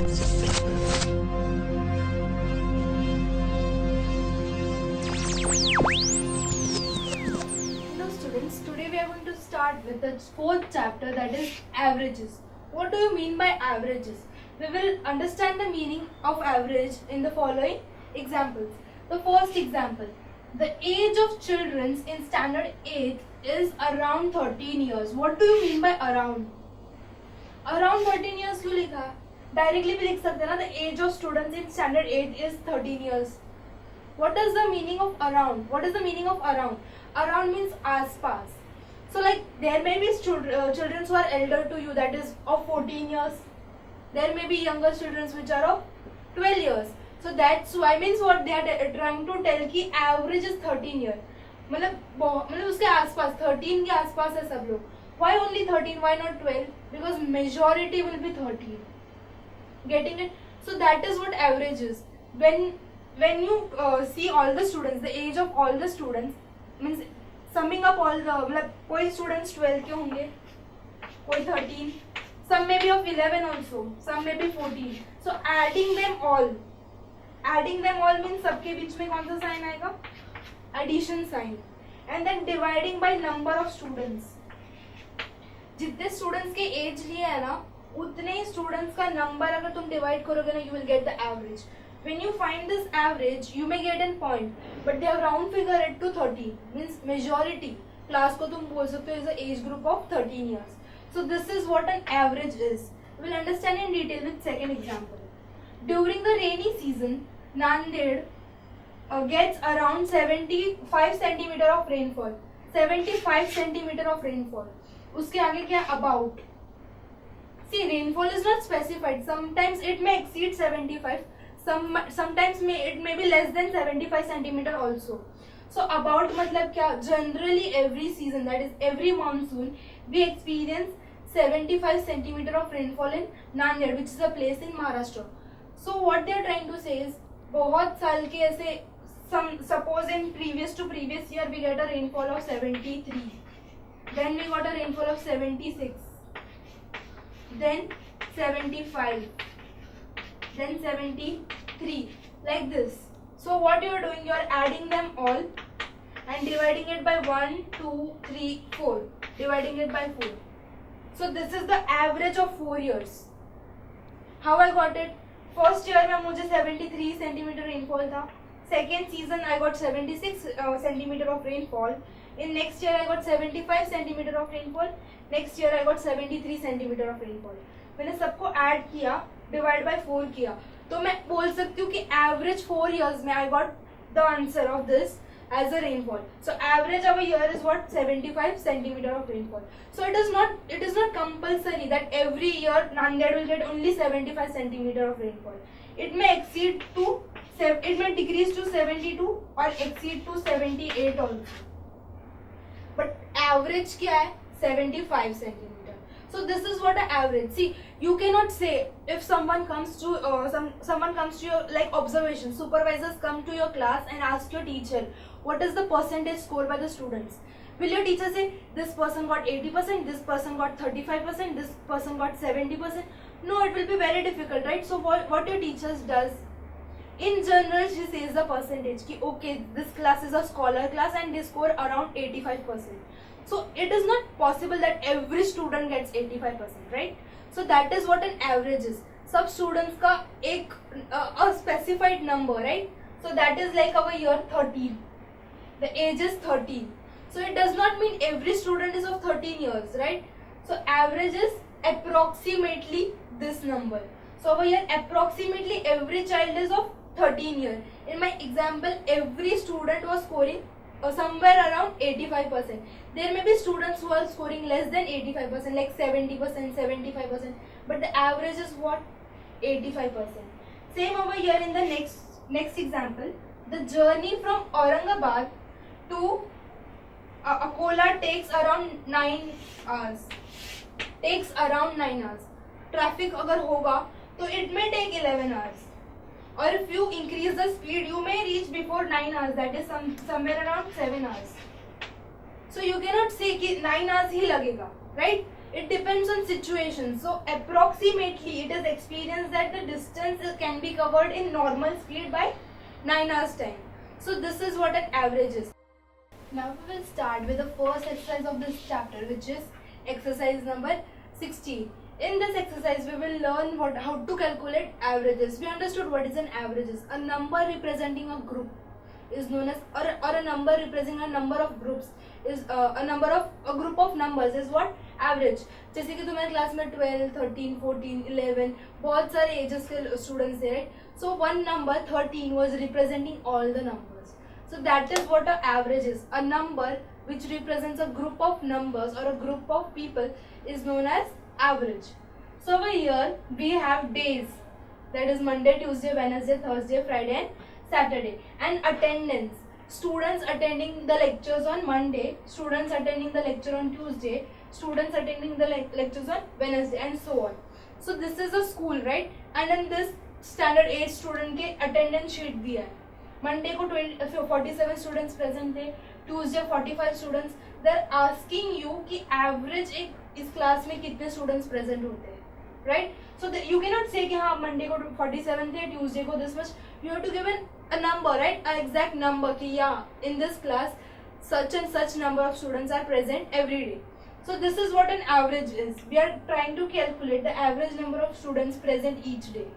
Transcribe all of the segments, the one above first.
Hello students, today we are going to start with the fourth chapter, that is averages. What do you mean by averages? We will understand the meaning of average in the following examples. The first example, the age of children in standard 8 is around 13 years. What do you mean by around? Around 13 years क्यों लिखा है? Directly भी लिख सकते हैं ना, the age of students in standard 8 is 13 years. What is the meaning of around? What is the meaning of around? Around means आसपास. So like there may be children who are elder to you, that is of 14 years. There may be younger children which are of 12 years. So that's why means what they are trying to tell कि average is 13 year. मतलब उसके आसपास 13 के आसपास है सब लोग. Why only 13? Why not 12? Because majority will be 13. Getting it? So that is what average is. When you see all the students, the age of all the students means summing up all the मतलब कोई students 12 के होंगे, कोई 13, some may be of 11 also, some may be 14. So adding them all means सबके बीच में कौन सा sign आएगा? Addition sign. And then dividing by number of students. जितने स्टूडेंट्स के एज लिए है ना, उतने ही स्टूडेंट्स का नंबर अगर तुम डिवाइड करोगे ना, you will get the average. When you find this average, you may get a point, but they have round figure it to 13. Means majority class को तुम बोल सकते हो is a age group of 13 years. So this is what an average is. We will understand in detail with second example. During the rainy season, Nanded gets around 75 centimeter of rainfall. 75 centimeter of rainfall. उसके आगे क्या about? See, rainfall is not specified. Sometimes it may exceed 75. Sometimes it may be less than 75 centimeter also. So about मतलब क्या? Generally every season, that is every monsoon, we experience 75 centimeter of rainfall in Nanded, which is a place in Maharashtra. So what they are trying to say is बहुत साल के ऐसे suppose in previous year we get a rainfall of 73. Then we got a rainfall of 76. Then 75. Then 73, like this. So what you are doing, you are adding them all and dividing it by 1, 2, 3, 4. Dividing it by 4. So this is the average of 4 years. How I got it? First year में मुझे 73 centimeter rainfall था. Second season I got 76 centimeter of rainfall. In next year I got 75 centimeter of rainfall. Next year I got 73 centimeter of rainfall. मैंने सबको add किया, divide by 4 किया, तो मैं बोल सकती हूँ कि एवरेज 4 years में I got the answer of this as a rainfall. So average of a year is what 75 centimeter of rainfall. So it is not compulsory that every year Nanded will get only 75 centimeter of rainfall. It may decrease to 72 or exceed to 78 also. But average क्या है? 75 centimeter. So this is what an average. See, you cannot say if someone comes to your like observation. Supervisors come to your class and ask your teacher, what is the percentage score by the students? Will your teacher say this person got 80%, this person got 35%, this person got 70%? No, it will be very difficult, right? So what your teacher does? In general, she says the percentage. Ki, okay, this class is a scholar class and they score around 85%. So it is not possible that every student gets 85%, right? So that is what an average is. सब students का एक a specified number, right? So that is like our year 13. The age is 13. So it does not mean every student is of 13 years, right? So average is approximately this number. So over here approximately every child is of 13 years. In my example, every student was scoring somewhere around 85%. There may be students who are scoring less than 85%, like 70%, 75%, but the average is what? 85%. Same over here in the next example. The journey from Aurangabad to Akola takes around 9 hours. Traffic अगर होगा तो it may take 11 hours. Or if you increase the speed, you may reach before 9 hours. That is somewhere around 7 hours. So you cannot say कि 9 hours ही लगेगा, right? It depends on situation. So approximately it is experienced that the distance can be covered in normal speed by 9 hours time. So this is what an average is. Now we will start with the first exercise of this chapter, which is exercise number 16. In this exercise we will learn how to calculate averages. We understood what is an averages. A number representing a group is known as, or a number representing a number of groups is a group of numbers is what average. जैसे कि तुम्हारे class में 12, 13, 14, 11 बहुत सारे edges के students थे, right? So one number 13 was representing all the numbers. So that is what an average is. A number which represents a group of numbers or a group of people is known as average. So over here we have days, that is Monday, Tuesday, Wednesday, Thursday, Friday and Saturday, and attendance. Students attending the lectures on Monday, students attending the lecture on Tuesday, students attending the lectures on Wednesday, and so on. So this is a school, right? And in this standard 8 student के attendance sheet दिया है. Monday को 47 students present थे, Tuesday 45 students. They're asking you कि average इस class में कितने students present होते हैं, right? So you cannot say कि हाँ Monday को 47 थे, Tuesday को this much. You have to give a number, right? An exact number कि yeah, in this class such and such number of students are present every day. So this is what an average is. We are trying to calculate the average number of students present each day.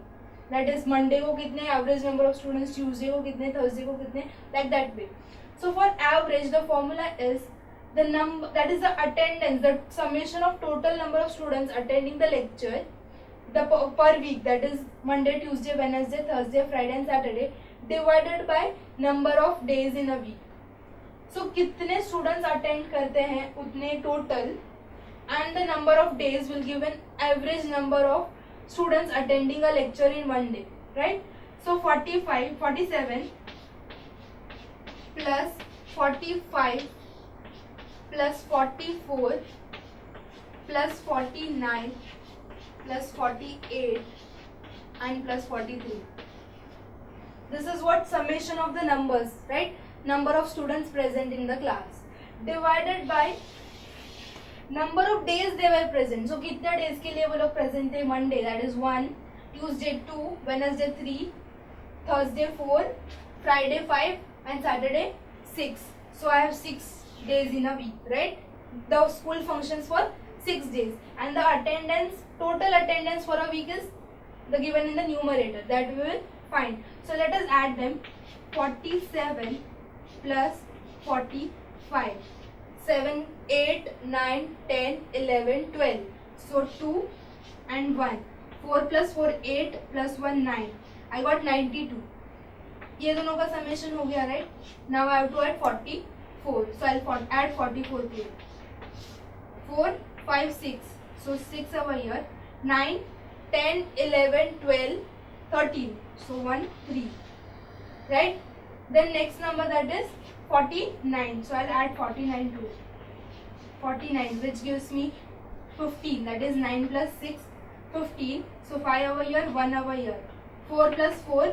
That is Monday को कितने average number of students, Tuesday को कितने, Thursday को कितने, like that way. So for average the formula is the number, that is the attendance, the summation of total number of students attending the lecture the per week, that is Monday, Tuesday, Wednesday, Thursday, Friday and Saturday, divided by number of days in a week. So कितने students attend करते हैं उतने total, and the number of days will give an average number of students attending a lecture in one day, right? So 47 plus 45 plus 44 plus 49 plus 48 and plus 43. This is what summation of the numbers, right? Number of students present in the class divided by number of days they were present. So कितने days के लिए वो लोग present थे? Monday, that is 1, Tuesday 2, Wednesday 3, Thursday 4, Friday 5 and Saturday 6. So I have 6 days in a week, right? The school functions for 6 days, and the attendance, total attendance for a week is the given in the numerator, that we will find. So let us add them. 47 plus 45, 7, 8, 9, 10, 11, 12. So 2 and 1. 4 plus 4 8 plus 1 9. I got 92. ये दोनों का summation हो गया, right? Now I have to add 44. So I'll add 44 to it. 4, 5, 6. So 6 over here. 9, 10, 11, 12, 13. So 1, 3. Right? Then next number, that is 49. So I'll add 49 to it. 49, which gives me 15. That is 9 plus 6, 15. So 5 over here, 1 over here. 4 plus 4,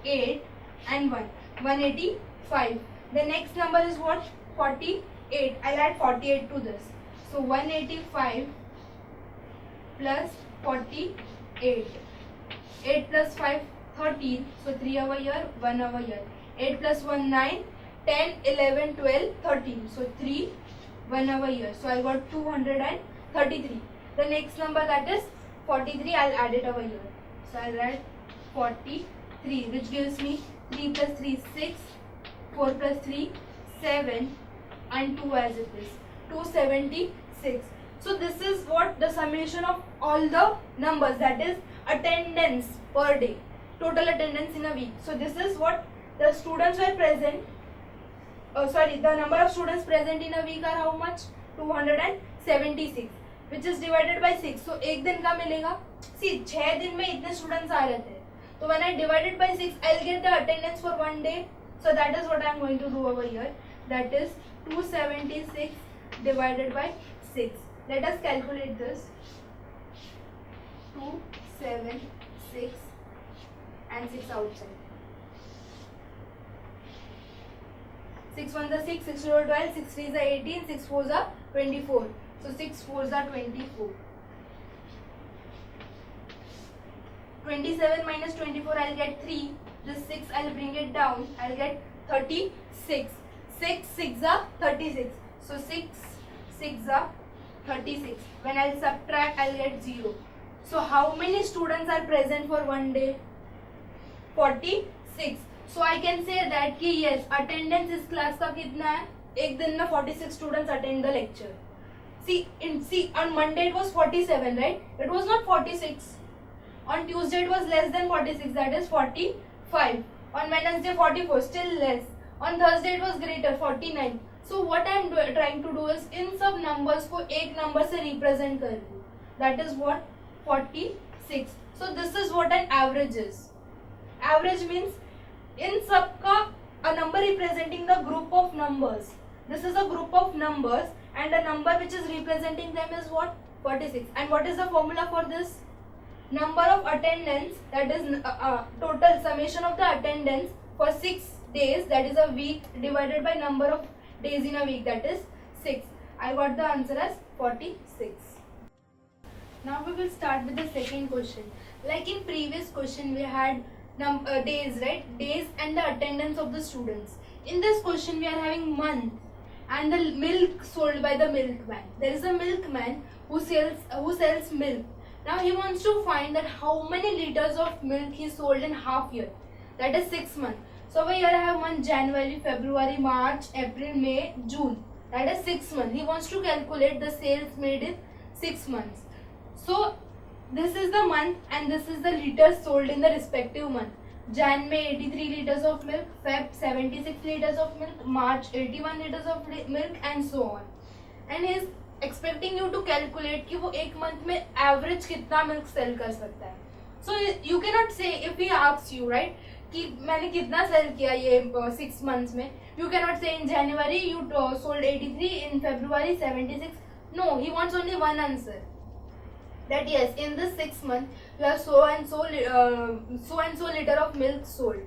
8 and 1. 185. The next number is what? 48. I'll add 48 to this. So 185 plus 48. 8 plus 5, 13. So 3 over here, 1 over here. 8 plus 1, 9. 10, 11, 12, 13. So 3, 1 over here. So I got 233. The next number, that is 43. I'll add it over here. So I'll add 43, which gives me 3 plus 3, 6. 4 plus 3, 7 and 2 as it is. 276. So this is what the summation of all the numbers, that is attendance per day, total attendance in a week. So this is what the students were present. The number of students present in a week are how much? 276, which is divided by 6. So एक दिन का मिलेगा. See, 6 दिन में इतने students आ रहे थे. So when I divide it by 6, I'll get the attendance for one day. So that is what I am going to do over here. That is 276 divided by 6. Let us calculate this. 2, 7, 6 and 6 outside. 6 1s are 6, 6 2 are 12, 6 3s are 18, 6 4s are 24. So 6 4s are 24. 27 minus 24, I'll get 3. This 6, I'll bring it down. I'll get 36. 6 6 are 36. So 6 6 are 36. When I'll subtract, I'll get 0. So how many students are present for one day? 46. So I can say that कि yes, attendance इस class का कितना है? एक दिन में 46 students attend the lecture. See, on Monday it was 47, right? It was not 46. On Tuesday it was less than 46, that is 45. On Wednesday 44, still less. On Thursday it was greater, 49. So what I am trying to do is इन सब numbers को एक number से represent कर लूँ. That is what? 46. So this is what an average is. Average means इन सब का a number representing the group of numbers. This is a group of numbers and a number which is representing them is what? 46. And what is the formula for this? Number of attendance, that is total summation of the attendance for 6 days, that is a week, divided by number of days in a week, that is 6. I got the answer as 46. Now we will start with the second question. Like in previous question we had days, right? Days and the attendance of the students. In this question we are having month and the milk sold by the milkman. There is a milkman who sells milk. Now he wants to find that how many liters of milk he sold in half year. That is 6 months. So over here I have month January, February, March, April, May, June. That is 6 months. He wants to calculate the sales made in 6 months. So this is the month and this is the liters sold in the respective month. Jan May 83 liters of milk, Feb 76 liters of milk, March 81 liters of milk and so on. And he is expecting you to calculate कि वो एक month में average कितना milk sell कर सकता है. So you cannot say if he asks you, right, कि मैंने कितना sell किया ये 6 months में. You cannot say in January you sold 83, in February 76. No, he wants only one answer. That yes, in this 6 months you have so and so liter of milk sold.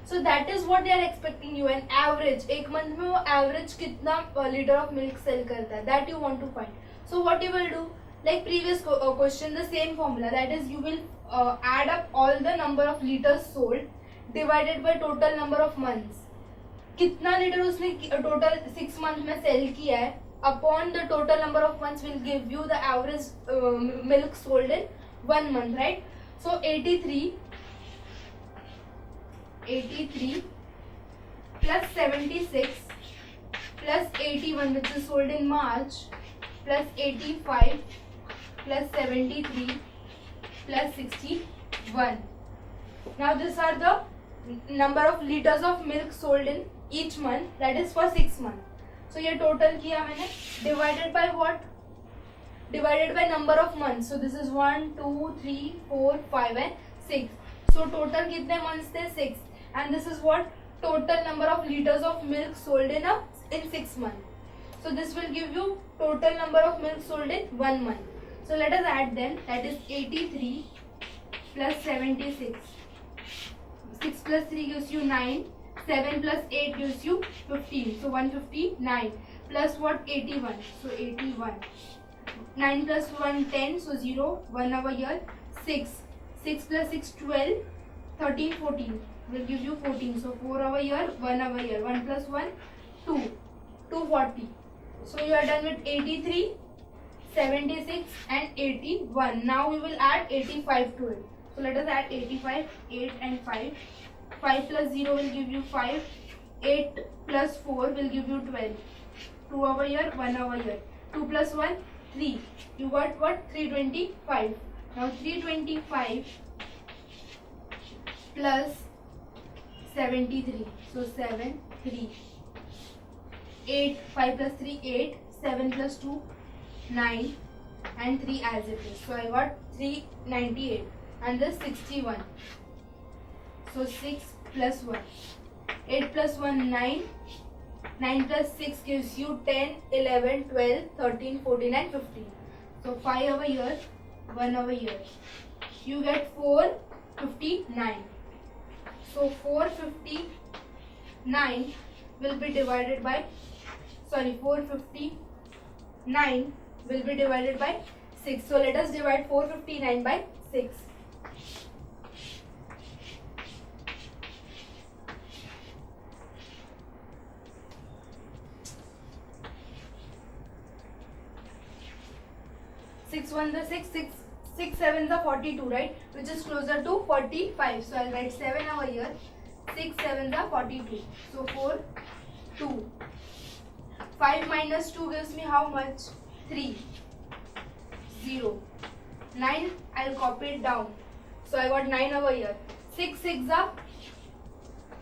So that is what they are expecting you, an average. एक month में वो average कितना liter of milk sell करता है, that you want to find. So what you will do, like previous question, the same formula, that is you will add up all the number of liters sold divided by total number of months. कितना liter उसने total 6 months में sell किया है upon the total number of months will give you the average milk sold in 1 month, right? So 83 plus 76 plus 81 which is sold in March plus 85 plus 73 plus 61. Now these are the number of liters of milk sold in each month, that is for 6 months. So ये total किया मैंने, divided by what? Divided by number of months. So this is 1, 2, 3, 4, 5 and 6. So total कितने months थे? 6. And this is what? Total number of liters of milk sold in 6 months. So this will give you total number of milk sold in 1 month. So let us add them. That is 83 plus 76. 6 plus 3 gives you 9. 7 plus 8 gives you 15. So 159 plus what? 81. So 81. 9 plus 1 10. So 0. 1 over here. 6. 6 plus 6 12. 13 14 will give you 14. So 4 over here. 1 over here. 1 plus 1 2. 240. So you are done with 83, 76 and 81. Now we will add 85 to it. So let us add 85, 8 and 5. 5 plus 0 will give you 5. 8 plus 4 will give you 12. 2 over here, 1 over here. 2 plus 1, 3. You got what? 325. Now 325 plus 73. So 7, 3. 8, 5 plus 3, 8. 7 plus 2, 9. And 3 as it is. So I got 398. And this 61. So 6 plus 1. 8 plus 1, 9. 9 plus 6 gives you 10, 11, 12, 13, 14 and 15. So 5 over here, 1 over here. You get 459. So 459 will be divided by 459 will be divided by 6. So let us divide 459 by 6. 6 1 the 6, 6 7 the 42, right? Which is closer to 45. So I'll write 7 over here. 6 7 the 42. So 4 2. 5 minus 2 gives me how much? 3 0. 9, I'll copy it down. So I got 9 over here. 6 6 the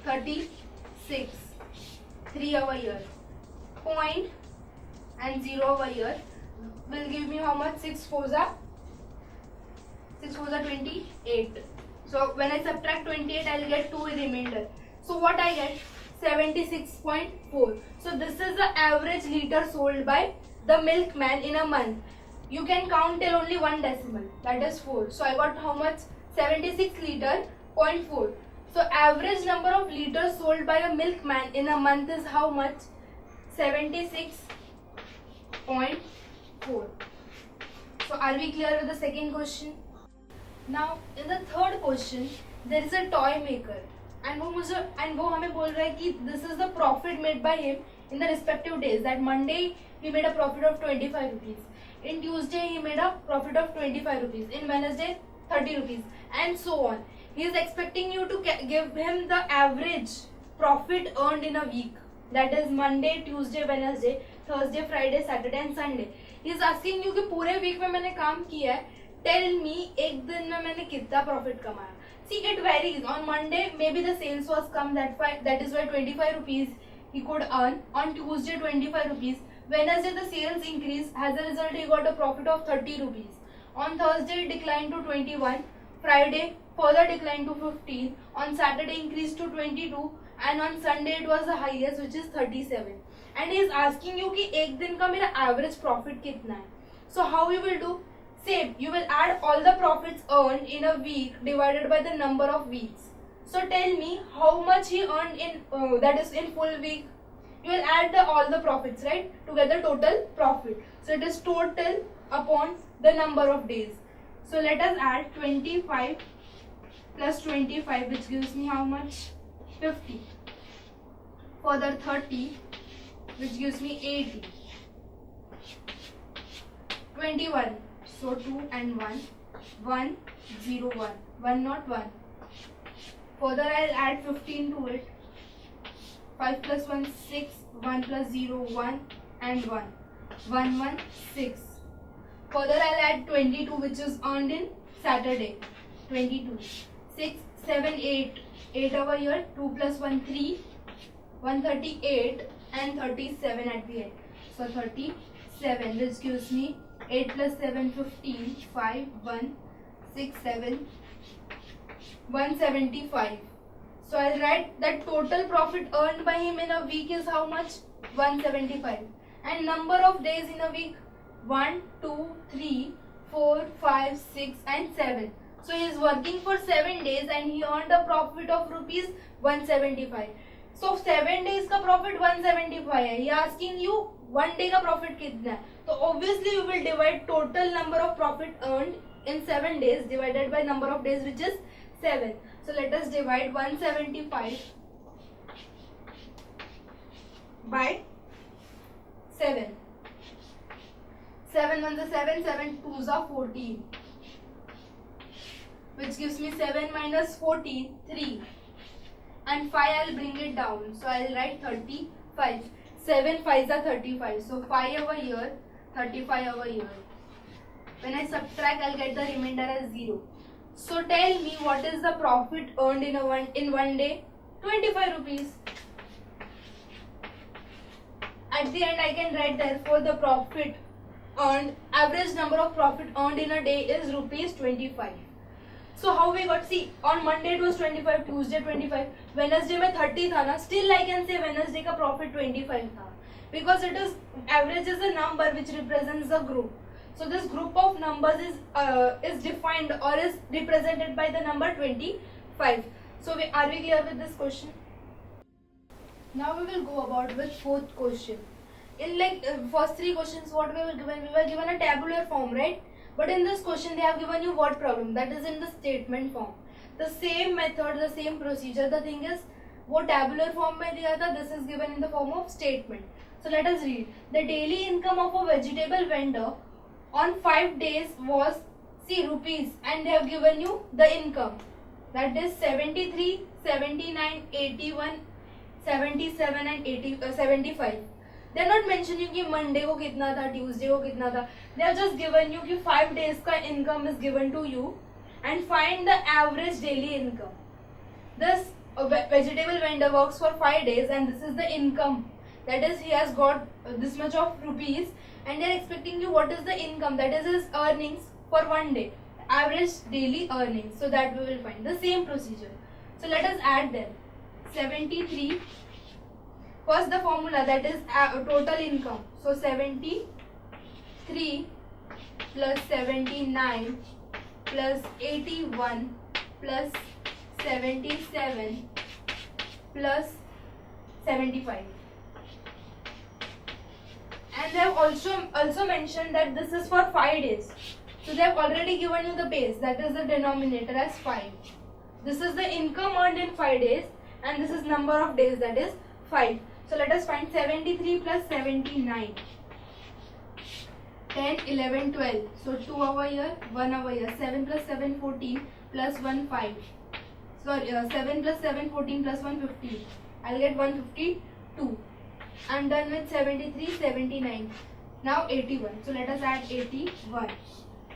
36. 3 over here. Point and 0 over here will give me how much? 6 4s are 28. So when I subtract 28, I'll get 2 remainder. So what I get? 76.4. So this is the average liter sold by the milkman in a month. You can count till only one decimal, that is 4. So I got how much? 76 liter, 0.4. So average number of liters sold by a milkman in a month is how much? 76.4. So are we clear with the second question? Now in the third question, there is a toy maker and वो हमें बोल रहा है कि this is the profit made by him in the respective days. That Monday he made a profit of 25 rupees. In Tuesday he made a profit of 25 rupees. In Wednesday 30 rupees and so on. He is expecting you to give him the average profit earned in a week. That is Monday, Tuesday, Wednesday, Thursday, Friday, Saturday and Sunday. He is asking you कि पूरे week में मैंने काम किया है. Tell me एक दिन में मैंने कितना profit कमाया. See, it varies. On Monday maybe the sales was come, that is why 25 rupees he could earn. On Tuesday 25 rupees. Wednesday the sales increased. As a result he got a profit of 30 rupees. On Thursday it declined to 21. Friday further declined to 15. On Saturday increased to 22. And on Sunday it was the highest, which is 37. And he is asking you कि एक दिन का मेरा average profit कितना है. So how you will do? Same, you will add all the profits earned in a week divided by the number of weeks. So tell me how much he earned in that is in full week. You will add all the profits, right, to get the total profit. So it is total upon the number of days. So let us add 25 plus 25, which gives me how much? 50. Further 30, which gives me 80. 21. So 2 and 1. 1 0 1. 1 not 1. Further I'll add 15 to it. 5 plus 1 6. 1 plus 0 1 and 1. 1 1 6. Further I'll add 22, which is earned in Saturday. 22. 6 7 8. 8 over here. 2 plus 1 3. 138 and 37 at the end. So 37, which gives me 8 plus 7 15. 5 1 6 7 175. So I'll write that total profit earned by him in a week is how much? 175. And number of days in a week? 1 2 3 4 5 6 and 7. So he is working for 7 days and he earned a profit of rupees 175. So 7 days का profit 175 है. He asking you 1 day का profit कितना है. So obviously you will divide total number of profit earned in 7 days divided by number of days, which is 7. So let us divide 175 by 7. 7 1 is 7, 7 2 is 14. Which gives me 7 minus 14, 3. And 5 I'll bring it down. So I'll write 35. 7 5s are 35. So 5 over here, 35 over here. When I subtract, I'll get the remainder as 0. So tell me what is the profit earned in one day? 25 rupees. At the end I can write therefore the profit earned, average number of profit earned in a day is rupees 25. So how we got, see, on Monday it was 25, Tuesday 25, Wednesday में 30 था ना, still I can say Wednesday का profit 25 था, because it is average is a number which represents the group. So this group of numbers is defined or is represented by the number 25. So are we clear with this question? Now we will go about with fourth question. In first three questions, what we were given a tabular form, right? But in this question, they have given you word problem, that is in the statement form. The same method, the same procedure. The thing is, वो tabular form में दिया था. This is given in the form of statement. So let us read. The daily income of a vegetable vendor on 5 days was rupees, and they have given you the income, that is 73, 79, 81, 77 and 75. They are not mentioning कि Monday को कितना था, Tuesday को कितना था. They have just given you कि 5 days का income is given to you and find the average daily income. This vegetable vendor works for 5 days and this is the income. That is, he has got this much of rupees and they are expecting you what is the income, that is his earnings for 1 day, average daily earnings. So that we will find the same procedure. So let us add them. 73, first the formula, that is total income. So 73 plus 79 plus 81 plus 77 plus 75. And they have also mentioned that this is for 5 days. So they have already given you the base, that is the denominator, as 5. This is the income earned in 5 days and this is number of days, that is 5. So let us find 73 plus 79. 10, 11, 12. So 2 over here, 1 over here. 7 plus 7, 14 plus 1, 5. Sorry, 7 plus 7, 14 plus 1, 15. I'll get 152. I'm done with 73, 79. Now 81. So let us add 81.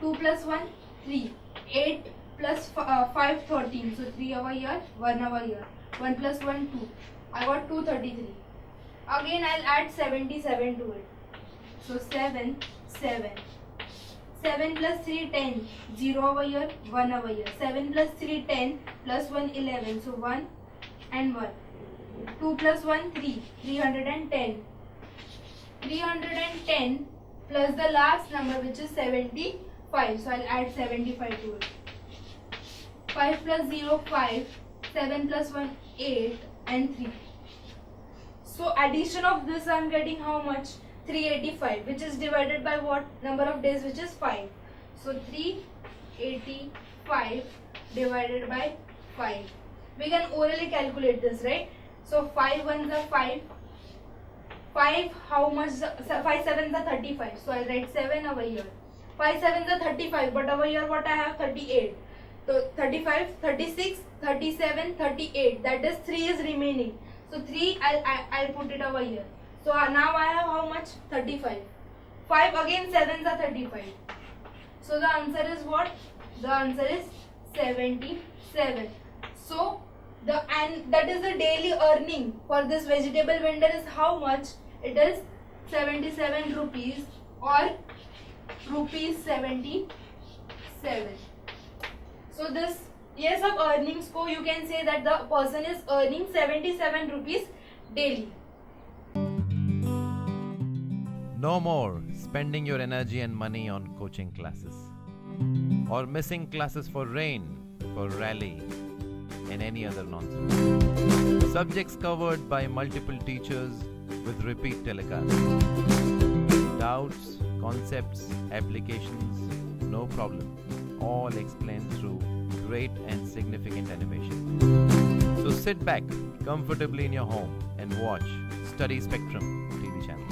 2 plus 1, 3. 8 plus 5, 13. So 3 over here, 1 over here. 1 plus 1, 2. I got 233. Again I'll add 77 to it. So 7, 7. 7 plus 3, 10. 0 over here, 1 over here. 7 plus 3, 10. Plus 1, 11. So 1 and 1. 2 plus 1, 3. 310. 310 plus the last number, which is 75. So I'll add 75 to it. 5 plus 0, 5. 7 plus 1, 8 and 3. So addition of this, I am getting how much? 385, which is divided by what number of days, which is 5. So 385 divided by 5. We can orally calculate this, right? So 5 ones are 5. 5, how much? 5 sevens are 35. So I'll write 7 over here. 5 sevens are 35, but over here what I have? 38. So 35, 36, 37, 38. That is 3 is remaining. So 3 I'll put it over here. So now I have how much? 35. 5 again, 7s are 35. So the answer is what? The answer is 77. So that is the daily earning for this vegetable vendor is how much? It is 77 rupees or rupees 77. So this years of earnings ko you can say that the person is earning 77 rupees daily. No more spending your energy and money on coaching classes or missing classes for rain, for rally and any other nonsense. Subjects covered by multiple teachers with repeat telecasts. Doubts, concepts, applications, no problem. All explained through great and significant animation. So sit back comfortably in your home and watch Study Spectrum TV channel.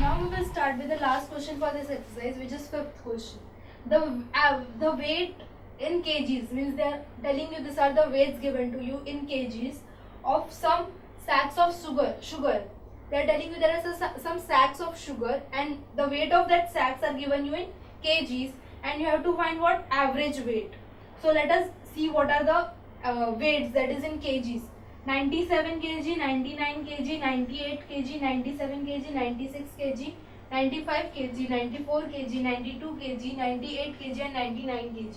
Now we will start with the last question for this exercise, which is fifth question. The weight in kgs, means they are telling you these are the weights given to you in kgs of some sacks of sugar. They are telling you there are some sacks of sugar and the weight of that sacks are given you in kgs and you have to find what? Average weight. So let us see what are the weights, that is in kgs. 97 kg, 99 kg, 98 kg, 97 kg, 96 kg, 95 kg, 94 kg, 92 kg, 98 kg and 99 kg.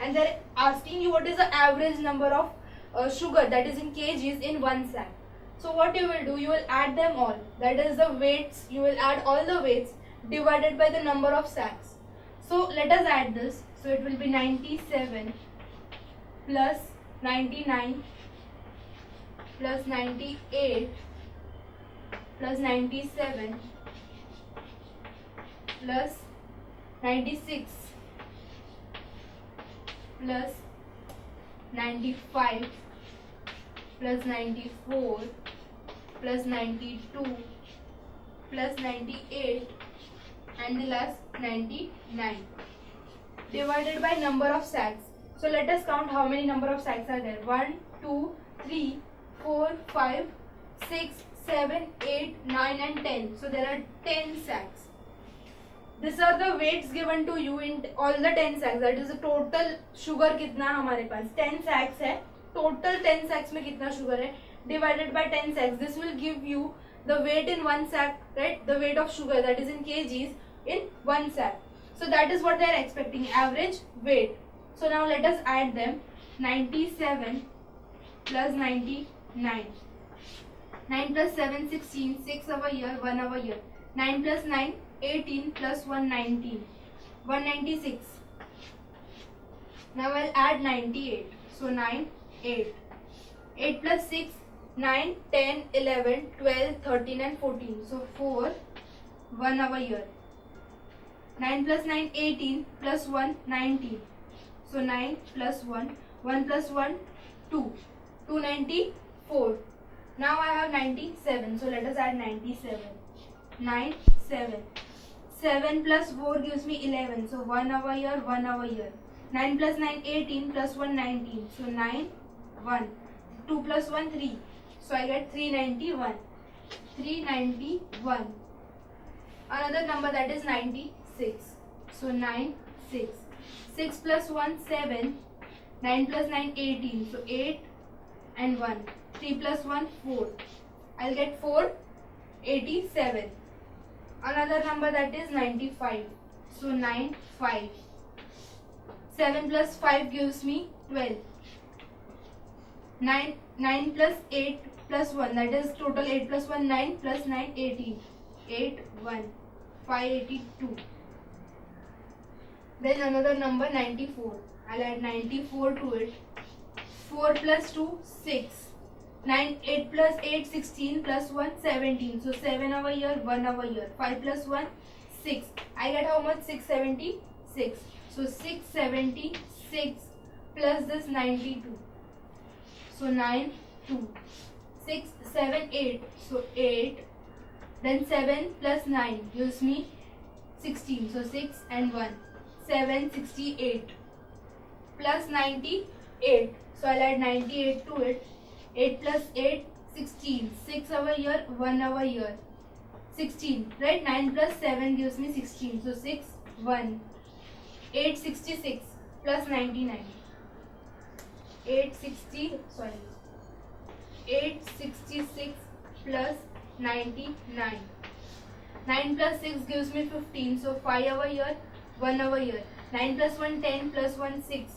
And they are asking you what is the average number of sugar, that is in kgs, in one sack. So what you will do, you will add them all, that is the weights, you will add all the weights divided by the number of sacks. So let us add this. So it will be 97 plus 99 plus 98 plus 97 plus 96 plus 95 plus 94 plus 92 plus 98 and the last 99 divided by number of sacks. So let us count how many number of sacks are there. 1, 2, 3, 4, 5, 6, 7, 8, 9 and 10. So there are 10 sacks. These are the weights given to you in all the 10 sacks. That is the total sugar कितना हमारे पास 10 sacks है. Total 10 sacks में कितना sugar है divided by 10 sacks. This will give you the weight in one sack, right? The weight of sugar, that is in kgs, in one sack. So that is what they are expecting, average weight. So now let us add them. 97 plus 99. 9 plus 7, 16. 6 over here, 1 over here. 9 plus 9, 18 plus 1, 19. 196. Now I'll add 98. So 9, 8. 8 plus 6, 9, 10, 11, 12, 13 and 14. So 4, 1 over here. 9 plus 9, 18 plus 1, 19. So 9 plus 1, 1 plus 1, 2. 294. Now I have 97. So let us add 97. 9, 7. 7 plus 4 gives me 11. So 1 over here, 1 over here. 9 plus 9, 18 plus 1, 19. So 9, 1. 2 plus 1, 3. So I get 391. 391. Another number, that is 96. So 9, 6. 6 plus 1, 7. 9 plus 9, 18. So 8 and 1. 3 plus 1, 4. I'll get 487. Another number, that is 95. So 9, 5. 7 plus 5 gives me 12. 9 plus 8 plus 1, that is total 8 plus 1, 9 plus 9, 18. 8, 1. 582. Then another number, 94. I'll add 94 to it. 4 plus 2, 6. 8 plus 8, 16 plus 1, 17. So 7 over here, 1 over here. 5 plus 1, 6. I get how much? 676. So 676 plus this 92. So 9, 2. 6, 7, 8. So 8. Then 7 plus 9 gives me 16. So 6 and 1. 768. Plus 98. So I'll add 98 to it. 8 plus 8, 16. 6 over here, 1 over here. 16, right? 9 plus 7 gives me 16. So 6, 1. 866 plus 99. 866 plus 99. 9 plus 6 gives me 15. So 5 over here, 1 over here. 9 plus 1, 10 plus 1, 6.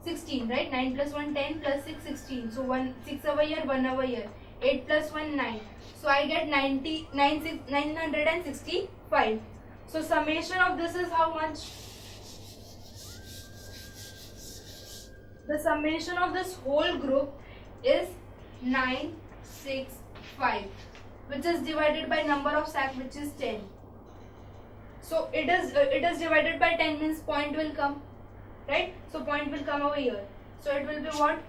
16, right? 9 plus 1, 10 plus 6, 16. So 6 over here, 1 over here. 8 plus 1, 9. So I get 965. So summation of this is how much? The summation of this whole group is 965, which is divided by number of sack, which is 10. So it is divided by 10 means point will come, right? So point will come over here. So it will be what?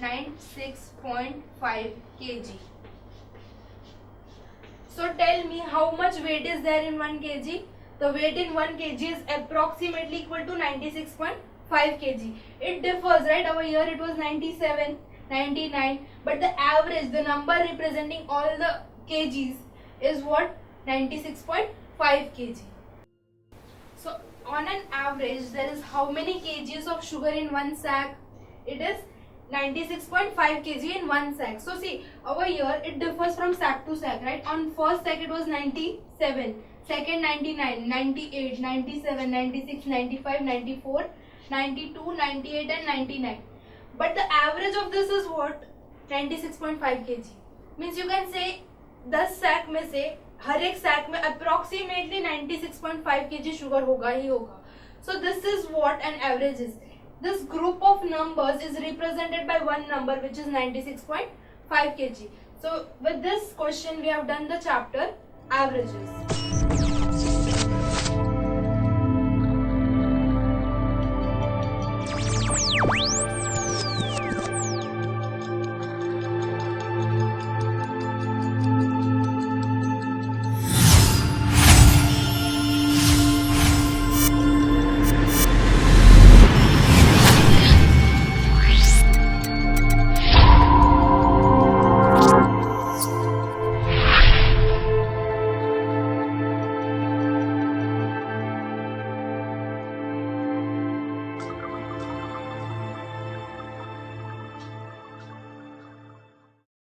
96.5 kg. So tell me how much weight is there in 1 kg? The weight in 1 kg is approximately equal to 96.5 kg. It differs, right? Over here it was 97, 99, but the average, the number representing all the kgs is what? 96.5 kg. So on an average, there is how many kgs of sugar in one sack? It is 96.5 kg in one sack. So see, over here it differs from sack to sack, right? On first sack it was 97, second 99, 98, 97, 96, 95, 94, 92, 98 and 99. But the average of this is what? 96.5 kg. Means you can say 10 sack में से हर एक sack में approximately 96.5 kg sugar होगा ही होगा. So this is what an average is. This group of numbers is represented by one number, which is 96.5 kg. So with this question we have done the chapter averages.